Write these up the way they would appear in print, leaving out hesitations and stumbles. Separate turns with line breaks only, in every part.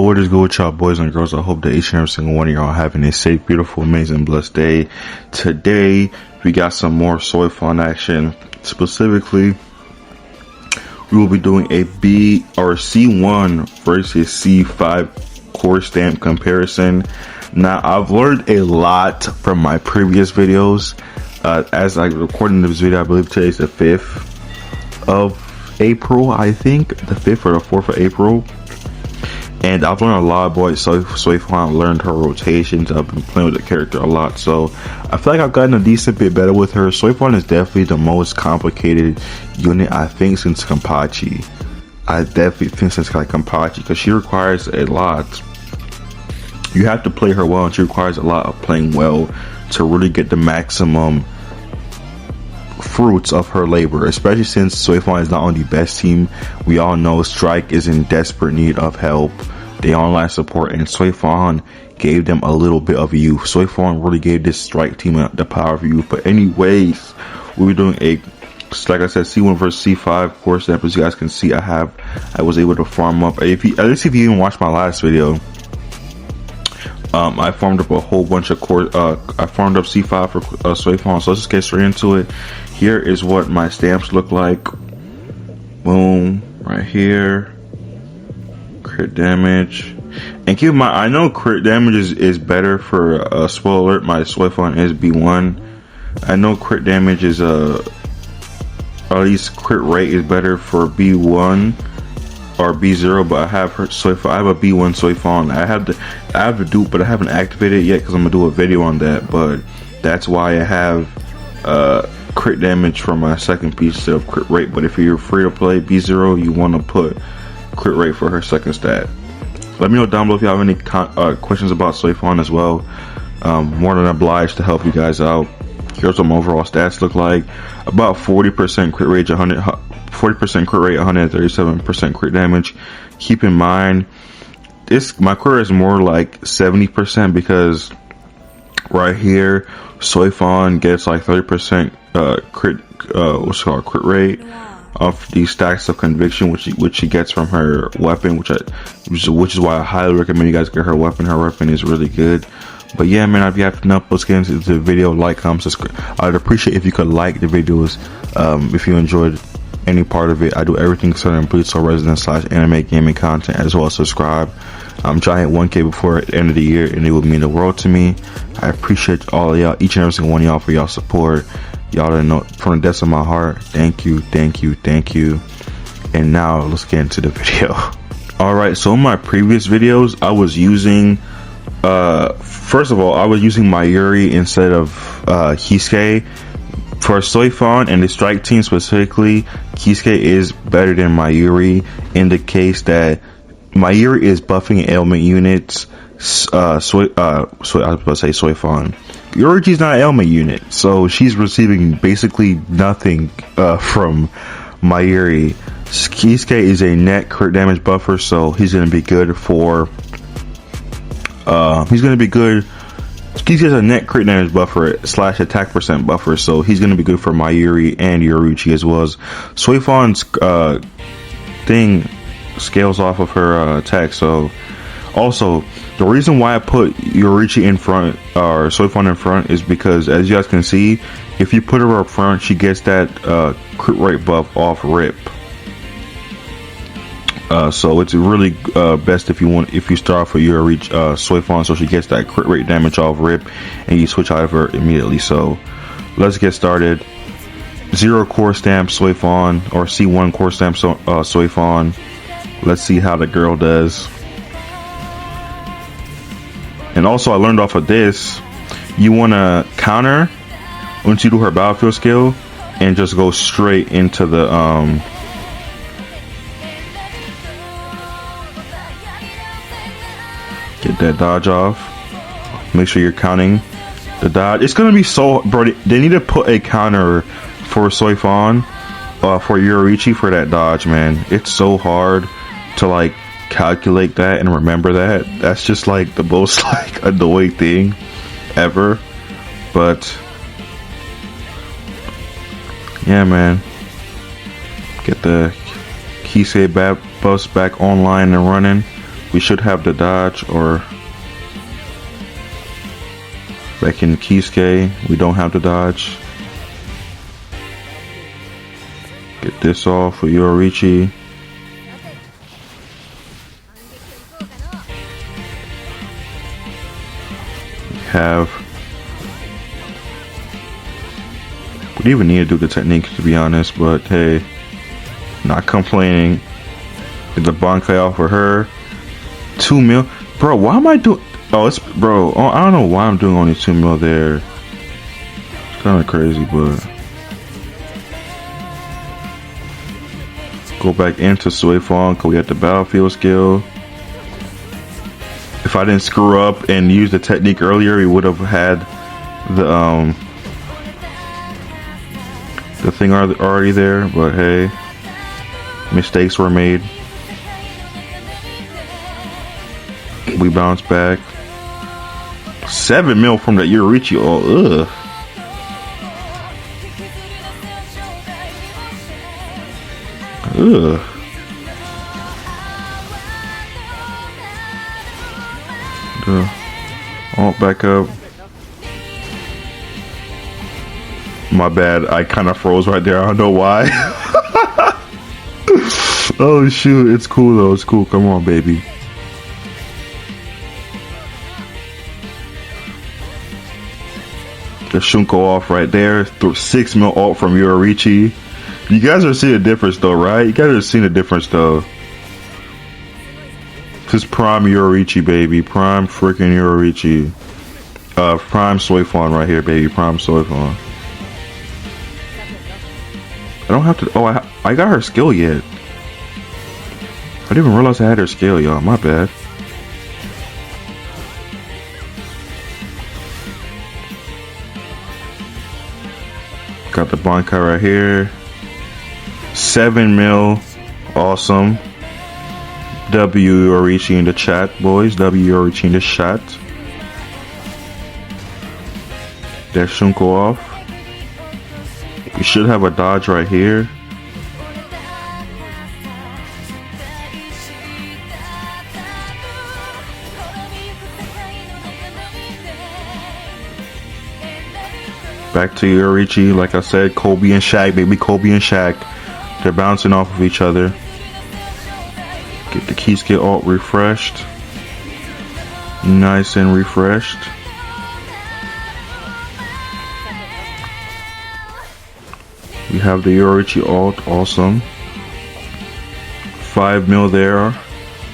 What is good with y'all boys and girls? I hope that each and every single one of y'all having a safe, beautiful, amazing, blessed day. Today, we got some more SOI FON action. Specifically, we will be doing a B or C1 versus C5 core stamp comparison. Now, I've learned a lot from my previous videos. As I recording this video, I believe today is the 5th of April, I think. The 5th or the 4th of April. And I've learned a lot about SOI FON. Learned her rotations. I've been playing with the character a lot, so I feel like I've gotten a decent bit better with her. SOI FON is definitely the most complicated unit, I think, since Kenpachi. I definitely think since like Kenpachi, because she requires a lot. You have to play her well, and she requires a lot of playing well to really get the maximum fruits of her labor, especially since SOI FON is not on the best team. We all know Strike is in desperate need of help. They online support, and SOI FON gave them a little bit of youth. SOI FON really gave this Strike team the power of youth. But anyways, we'll be doing a, like I said, C1 versus C5 core stamp. As you guys can see, I was able to farm up. At least if you even watched my last video, I farmed up a whole bunch of core. I farmed up C5 for SOI FON. So let's just get straight into it. Here is what my stamps look like. Boom, right here. Crit damage. And keep in mind, I know crit damage is better for spoiler alert, my SOI FON is B1. I know crit damage is or at least crit rate is better for B1 or B0, but I have her SOI FON. I have a B1 SOI FON. I have the dupe, but I haven't activated it yet because I'm gonna do a video on that. But that's why I have crit damage for my second piece instead of crit rate. But if you're free to play B0, you want to put crit rate for her second stat. Let me know down below if you have any questions about SOI FON as well. More than obliged to help you guys out. Here's what my overall stats look like. About 40% crit rate, 40% crit rate, 137% crit damage. Keep in mind, my crit rate is more like 70% because right here, SOI FON gets like 30% crit rate of these stacks of conviction, which she gets from her weapon, which is why I highly recommend you guys get her weapon. Her weapon is really good. But yeah, man, I'd be happy to let's get into the video. Like, comment, subscribe. I'd appreciate if you could like the videos if you enjoyed any part of it. I do everything concerning Bleach or Resident / anime gaming content, as well as subscribe. I'm trying to hit 1K before the end of the year, and it would mean the world to me. I appreciate all of y'all, each and every single one of y'all, for y'all support. Y'all don't know, from the depths of my heart, thank you, thank you, thank you. And now let's get into the video. All right, so in my previous videos, I was using first of all, I was using Mayuri instead of Kisuke. For SOI FON and the Strike team specifically, Kisuke is better than Mayuri in the case that Mayuri is buffing ailment units. I was about to say SOI FON. Yoruichi's not an ailment unit, so she's receiving basically nothing from Mayuri. Kisuke is a net crit damage buffer, so he's gonna be good for. Kisuke's a net crit damage buffer / attack percent buffer, so he's gonna be good for Mayuri and Yoruichi, as well as SOI FON's thing scales off of her attack. So also, the reason why I put Yoruichi in front or SOI FON in front is because, as you guys can see, if you put her up front, she gets that crit rate buff off rip. So it's really best if you start off with Yoruichi SOI FON, so she gets that crit rate damage off rip, and you switch out of her immediately. So let's get started. 0 core stamp SOI FON, or C1 core stamp SOI FON. Let's see how the girl does. And also, I learned off of this, you want to counter once you do her battlefield skill and just go straight into the get that dodge off. Make sure you're counting the dodge. It's gonna be so, bro. They need to put a counter for SOI FON for Yoruichi for that dodge, man. It's so hard to like calculate that and remember that. That's just like the most like annoying thing ever. But yeah, man, get the Kisuke bus back online and running. We should have the dodge, or back in Kisuke, we don't have the dodge. Get this off for Yoruichi. We don't even need to do the technique, to be honest, but hey, not complaining. Get the Bankai off for her. 2 mil. Bro, why am I doing... Oh, it's... Bro, I don't know why I'm doing only 2 mil there. It's kind of crazy, but... Go back into SOI FON, because we had the battlefield skill. If I didn't screw up and use the technique earlier, we would have had the thing already there, but hey, mistakes were made. We bounce back. 7 mil from that Yoruichi. Oh, ugh. Ugh. Back up. My bad, I kind of froze right there. I don't know why. Oh shoot, it's cool though. It's cool. Come on, baby. The Shunko off right there. 6 mil ult from Yoruichi. You guys are seeing a difference though, right? You guys are seeing a difference though. This is prime Yoruichi, baby. Prime freaking Yoruichi. Prime SOI FON right here, baby. Prime SOI FON. I don't have to... Oh, I got her skill yet. I didn't even realize I had her skill, y'all. My bad. Got the Bankai right here. 7 mil. Awesome. W Yoruichi in the chat, boys. W Yoruichi in the chat. That Shunko off. We should have a dodge right here. Back to Yoruichi, like I said, Kobe and Shaq, baby. Kobe and Shaq. They're bouncing off of each other. Get the Kisuke ult refreshed. Nice and refreshed. We have the Yoruichi ult, awesome. 5 mil there.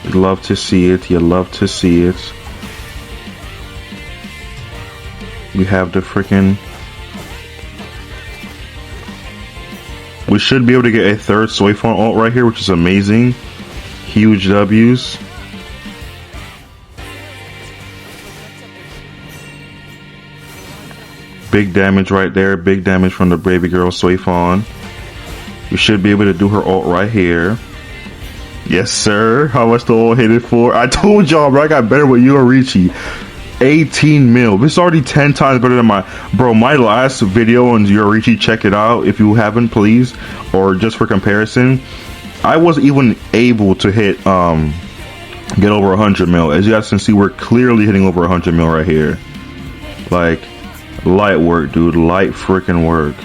You love to see it, you love to see it. We have the freaking... We should be able to get a third SOI FON ult right here, which is amazing. Huge W's. Big damage right there. Big damage from the baby girl SOI FON. We should be able to do her ult right here. Yes, sir. How much the ult hit it for? I told y'all, bro. I got better with Yoruichi. 18 mil. This is already 10 times better than my... Bro, my last video on Yoruichi, check it out if you haven't, please. Or just for comparison. I wasn't even able to hit, get over 100 mil. As you guys can see, we're clearly hitting over 100 mil right here. Like... Light work, dude. Light freaking work.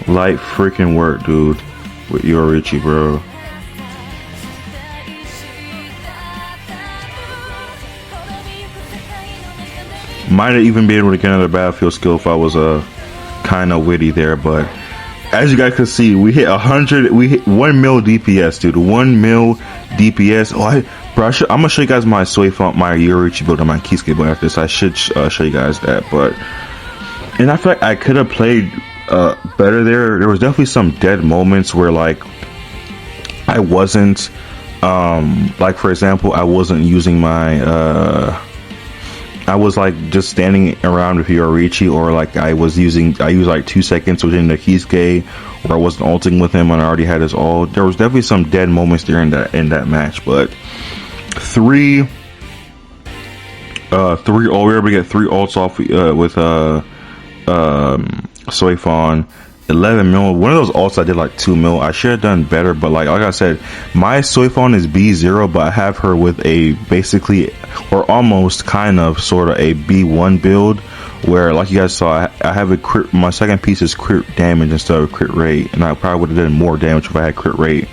Light freaking work, dude. With Yoruichi, bro. Might have even been able to get another battlefield skill if I was kind of witty there, but as you guys can see, we hit 100. We hit 1 mil DPS, dude. 1 mil DPS. Oh, bro, I'm gonna show you guys my SOI FON, my Yoruichi build on my Kisuke build after this. I should show you guys that, but and I feel like I could have played better there. There was definitely some dead moments where like I wasn't like, for example, I wasn't using my I was like just standing around with Yoruichi, or like I used like 2 seconds within the Kisuke, or I wasn't ulting with him and I already had his ult. There was definitely some dead moments there in that match, but we were able to get 3 ults off with SOI FON, 11 mil. One of those ults I did like 2 mil. I should have done better, but like I said, my SOI FON is B0, but I have her with a basically or almost kind of sort of a B1 build, where like you guys saw, I have a crit. My second piece is crit damage instead of crit rate, and I probably would have done more damage if I had crit rate,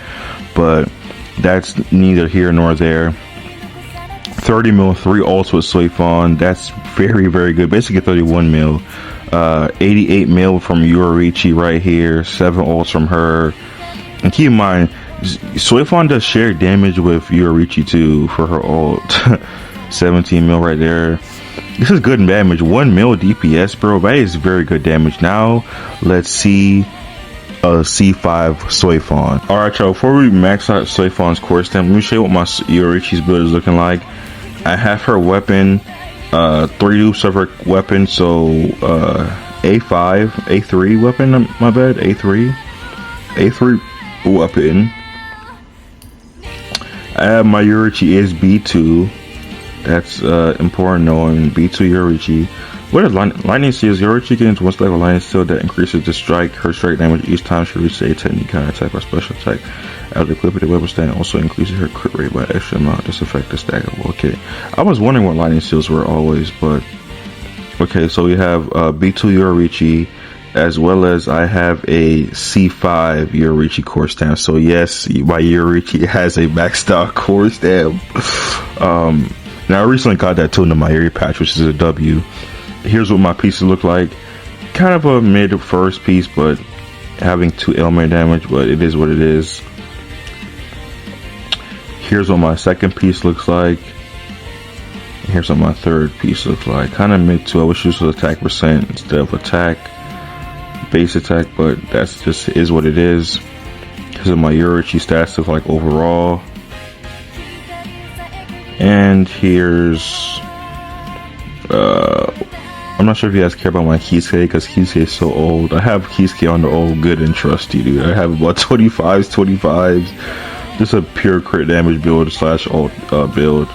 but that's neither here nor there. 30 mil, 3 ults with SOI FON. That's very, very good. Basically 31 mil. 88 mil from Yorichi right here. 7 ults from her. And keep in mind, SOI FON does share damage with Yorichi too for her ult. 17 mil right there. This is good damage. 1 mil DPS, bro. That is very good damage. Now let's see a C5 SOI FON. Alright, y'all, before we max out SOI FON's core stamp, let me show you what my Yorichi's build is looking like. I have her weapon, 3 dupes of her weapon, so A3 weapon, my bad, A3 weapon. I have my Yorichi is B2, that's important knowing, B2 Yorichi. What is lightning seals? Yorichi gains 1 stack of lightning seal that increases her strike damage each time she reaches a technique counter attack or special attack. After equipping the weapon stand, also increases her crit rate by an extra amount. This effect is stackable. Okay, I was wondering what lightning seals were always, but okay. So we have B2 Yorichi, as well as I have a C5 Yorichi core stamp. So yes, my Yorichi has a maxed out core stamp. Now I recently got that too in the my area patch, which is a W. Here's what my pieces look like. Kind of a mid first piece, but having 2 element damage, but it is what it is. Here's what my second piece looks like. Here's what my third piece looks like. Kind of mid to, I wish this was attack percent instead of attack, base attack, but that's just is what it is. Here's what my Yorichi stats look like overall. And here's I'm not sure if you guys care about my Kisuke, because Kisuke is so old. I have Kisuke on the old good and trusty, dude. I have about 25s. Just a pure crit damage build slash ult build.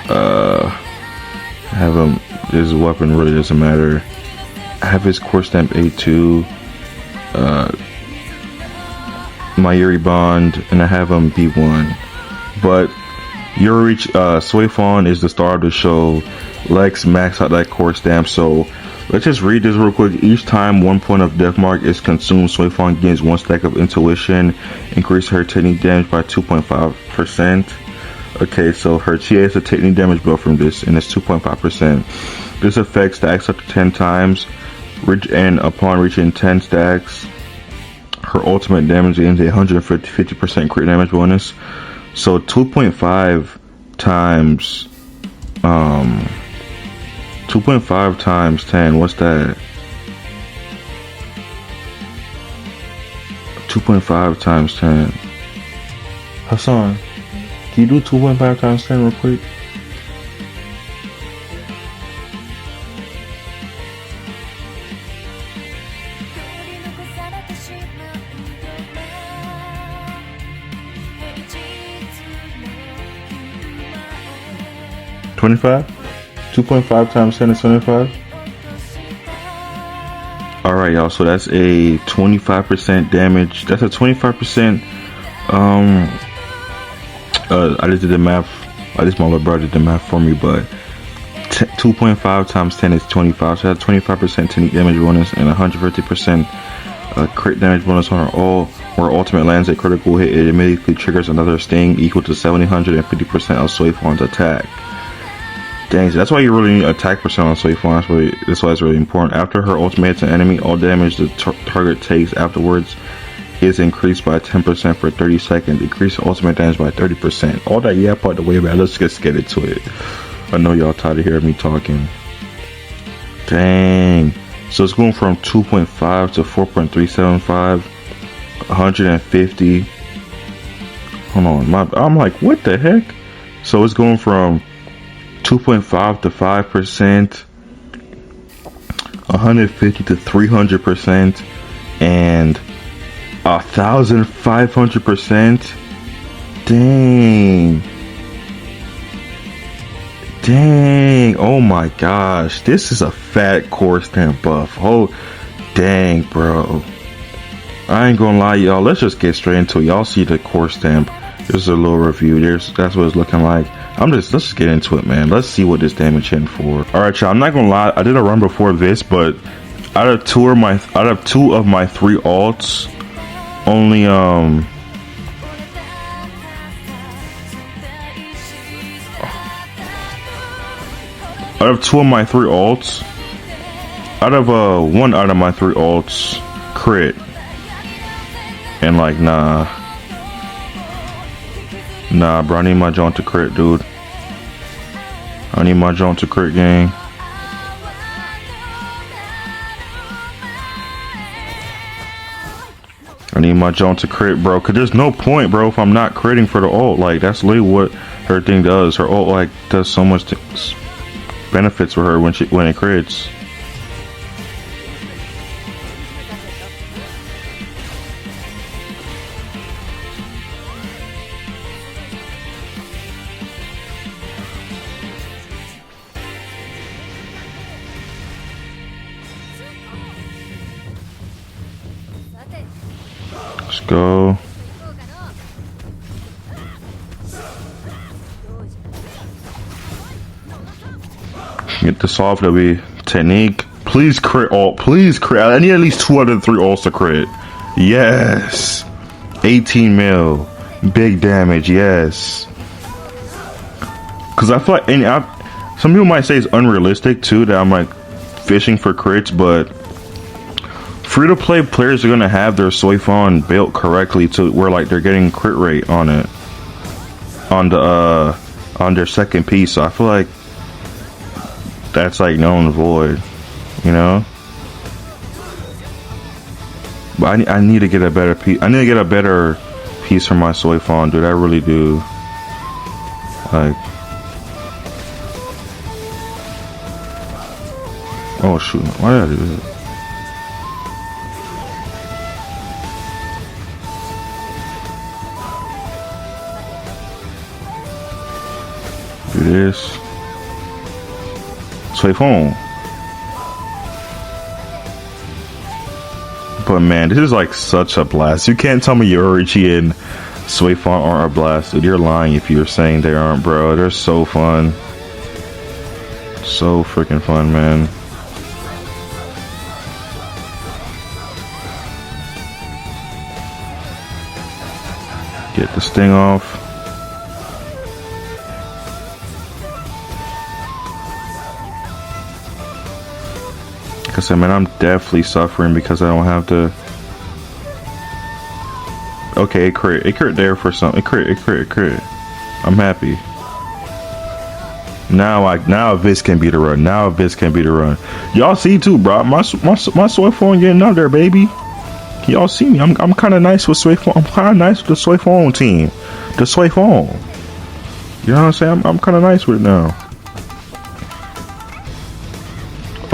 I have him. His weapon really doesn't matter. I have his core stamp A2. My Yuri Bond, and I have him B1. But Yorichi, SOI FON is the star of the show. Lex max out that core stamp. So let's just read this real quick. Each time 1 point of death mark is consumed, SOI FON gains 1 stack of intuition, increase her technique damage by 2.5%. Okay, so her TA is a technique damage build from this, and it's 2.5%. This effect stacks up to 10 times, and upon reaching 10 stacks, her ultimate damage gains a 150% crit damage bonus. So 2.5 times 2.5 times 10, what's that? 2.5 times 10. Hassan, can you do 2.5 times 10 real quick? $25? 2.5 times 10 is 25. Alright, y'all, so that's a 25% damage. That's a 25%. I just did the math. At least my little brother did the math for me, but 2.5 times 10 is 25. So that's 25% technique damage bonus and 150% crit damage bonus on her ult. Where ultimate lands a critical hit, it immediately triggers another sting equal to 750% of SOI FON's attack. Dang, so that's why you really need attack percent on SOI FON. That's why it's really important. After her ultimate hits an enemy, all damage the target takes afterwards is increased by 10% for 30 seconds. Increase ultimate damage by 30%. All that yeah part the way, man. Let's just get into it. I know y'all tired of hearing me talking. Dang. So it's going from 2.5 to 4.375. 150. Hold on. I'm like, what the heck? So it's going from 2.5 to 5%, 150 to 300%, and 1,500%. Dang, oh my gosh, this is a fat core stamp buff. Oh dang, bro, I ain't gonna lie, y'all. Let's just get straight into it. Y'all see the core stamp. This is a little review. That's what it's looking like. Let's just get into it, man. Let's see what this damage hitting for. All right, y'all. I'm not gonna lie. I did a run before this, but out of two of my 3 alts, only out of 2 of my 3 alts, one out of my 3 alts crit. And like, nah, bro, I need my joint to crit, dude. I need my joint to crit, gang. I need my joint to crit, bro, cause there's no point, bro, if I'm not critting for the ult. Like, that's literally what her thing does. Her ult, like, does so much benefits for her when it crits. Let's go. Get this off, that'll be technique. Please crit ult. Please crit. I need at least 2 out of the 3 ults to crit. Yes. 18 mil. Big damage. Yes. Because I feel like some people might say it's unrealistic too that I'm like fishing for crits, but free-to-play players are gonna have their SOI FON built correctly to where like they're getting crit rate on it on their second piece. So I feel like that's like null and void, you know. But I need to get a better piece. I need to get a better piece for my SOI FON, dude. I really do. Like, oh shoot, why did I do that? Do this. SOI FON. But man, this is like such a blast. You can't tell me Yoruichi and SOI FON aren't a blast, dude. You're lying if you're saying they aren't, bro. They're so fun. So freaking fun, man. Get this thing off. Like I said, man, I'm definitely suffering because I don't have to. Okay, it crit there for something. It crit. I'm happy. Now Vis can be the run. Y'all see too, bro. My SOI FON getting up there, baby. Y'all see me. I'm kind of nice with SOI FON. I'm kind of nice with the SOI FON team. The SOI FON. You know what I'm saying? I'm kind of nice with it now.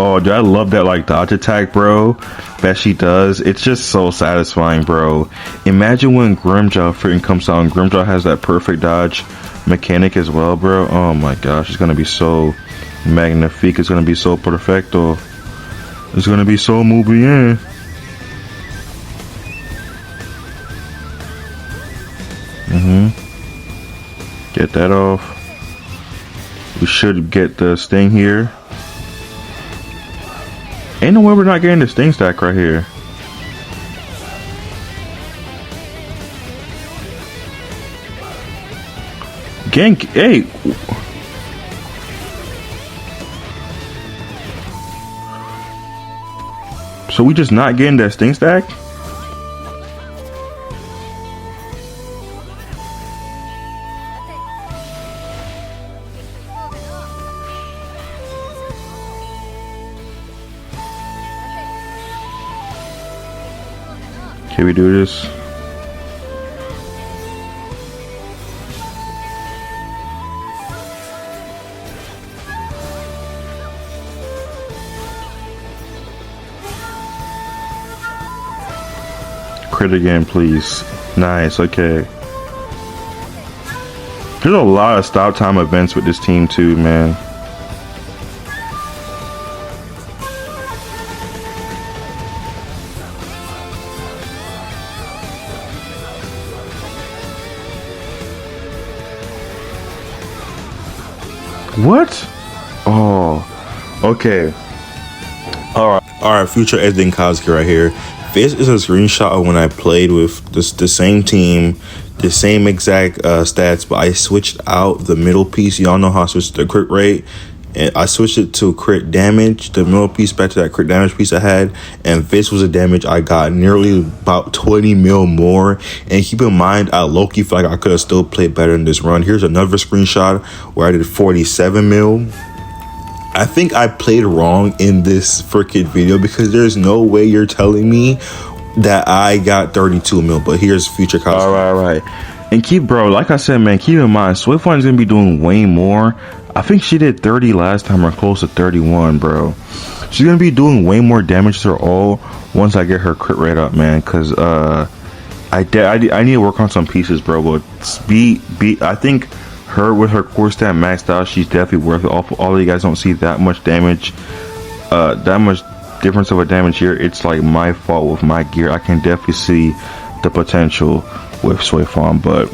Oh, dude, I love that like dodge attack, bro, that she does. It's just so satisfying, bro. Imagine when Grimjaw freaking comes out and Grimjaw has that perfect dodge mechanic as well, bro. Oh my gosh, it's gonna be so magnifique. It's gonna be so perfecto. It's gonna be so muy bien. Get that off. We should get the sting here. Ain't no way we're not getting the sting stack right here. Gang, hey. So we just not getting that sting stack? Can we do this? Crit again, please. Nice, okay. There's a lot of stop time events with this team too, man. What? Oh, okay. All right. Future editing Koski right here. This is a screenshot of when I played with the same team, the same exact stats, but I switched out the middle piece. Y'all know how I switched the crit rate, and I switched it to crit damage, the middle piece back to that crit damage piece I had, and this was the damage I got, nearly about 20 mil more. And keep in mind, I low-key feel like I could have still played better in this run. Here's another screenshot where I did 47 mil. I think I played wrong in this freaking video, because there's no way you're telling me that I got 32 mil. But here's future cost. All right. And bro, like I said, man, keep in mind, SOI is gonna be doing way more. I think she did 30 last time, or close to 31, bro. She's gonna be doing way more damage to her all once I get her crit rate up, man. Cause I need to work on some pieces, bro. But I think her with her core stat maxed out, she's definitely worth it. All of you guys don't see that much damage, that much difference of a damage here. It's like my fault with my gear. I can definitely see the potential with FON, but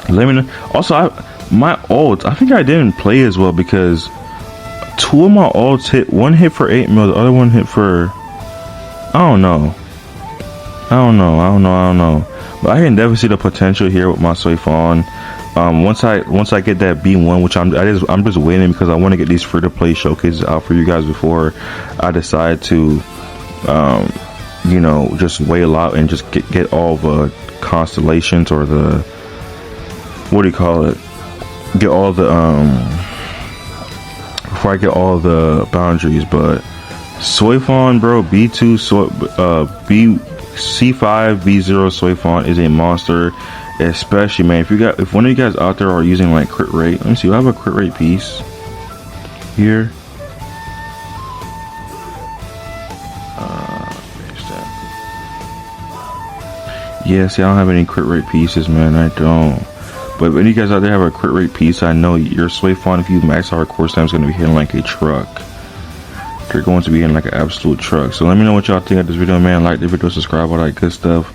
let me know. Also, my ults, I think I didn't play as well, because two of my ults hit. One hit for 8 mil, the other one hit for, I don't know. But I can definitely see the potential here with my FON. Once I get that B1, which I'm just waiting, because I want to get these free to play showcases out for you guys before I decide to you know, just whale out and just get all the constellations, or the, what do you call it, get all the before I get all the boundaries. But FON, bro, B2 C5 B0 FON is a monster. Especially, man, if one of you guys out there are using like crit rate, let me see, I have a crit rate piece here. Yeah, see, I don't have any crit rate pieces, man. I don't. But if any of you guys out there have a crit rate piece, I know your FON, if you max out core stamp, is going to be hitting like a truck. They're going to be hitting like an absolute truck. So let me know what y'all think of this video, man. Like the video, subscribe, all that good stuff.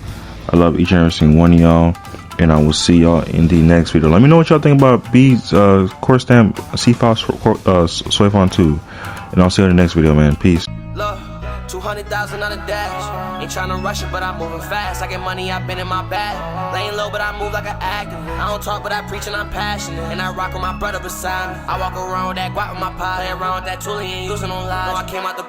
I love each and every single one of y'all, and I will see y'all in the next video. Let me know what y'all think about B's core stamp C5 FON 2, and I'll see you in the next video, man. Peace.
200,000 on the dash. Ain't tryna rush it, but I'm moving fast. I get money, I've been in my bag. Laying low, but I move like an actor. I don't talk, but I preach and I'm passionate. And I rock with my brother beside me. I walk around with that guap with my pie. Play around with that tool, he ain't using no lies. No, I came out the